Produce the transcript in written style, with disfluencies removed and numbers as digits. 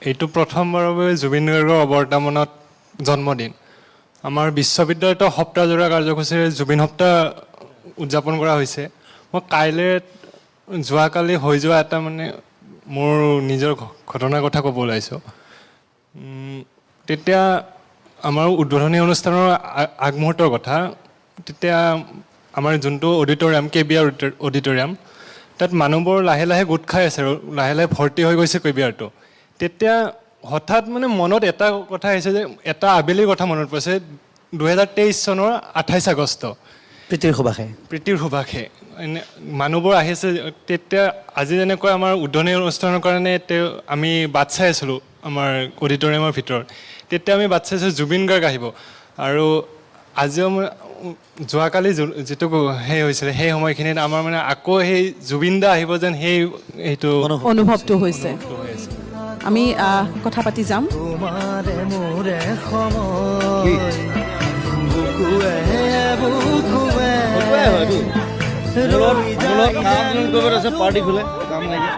এইটো প্ৰথমবাৰৰ বাবে জুবিন গাৰ্গৰ অৱৰ্তমানত জন্মদিন আমাৰ বিশ্ববিদ্যালয়ত সপ্তাহজোৰা কাৰ্যসূচীৰে জুবিন সপ্তাহ উদযাপন কৰা হৈছে মই কাইলৈ যোৱাকালি হৈ যোৱা এটা মানে মোৰ নিজৰ ঘটনাৰ কথা ক'ব ওলাইছোঁ তেতিয়া আমাৰ উদ্বোধনী অনুষ্ঠানৰ আগমুহূৰ্তৰ কথা তেতিয়া আমাৰ যোনটো অডিটৰিয়াম KBR অডিটৰিয়াম তাত মানুহবোৰ লাহে লাহে গোট খাই আছে আৰু লাহে লাহে ভৰ্তি হৈ গৈছে KBRটো তেতিয়া হঠাৎ মানে মনত এটা কথা আহিছে যে এটা আবেলিৰ কথা মনত পৰিছে 2023 চনৰ 28 আগষ্ট প্ৰীতিৰ সুবাসে মানুহবোৰ আহিছে তেতিয়া আজি যেনেকৈ আমাৰ উদ্বোধনী অনুষ্ঠানৰ কাৰণে আমি বাট চাই আছিলোঁ আমাৰ অডিটৰিয়ামৰ ভিতৰত তেতিয়া আমি বাট চাইছোঁ জুবিন গাৰ্গ আহিব আৰু আজিও যোৱাকালি যিটো সেই হৈছিলে সেই সময়খিনিত আমাৰ মানে আকৌ সেই জুবিন দা আহিব যেন সেইটো অনুভৱটো হৈছে আমি কথা পাতি যাম কাম কৰিব আছে পাৰ্টি খোলে কাম লাগে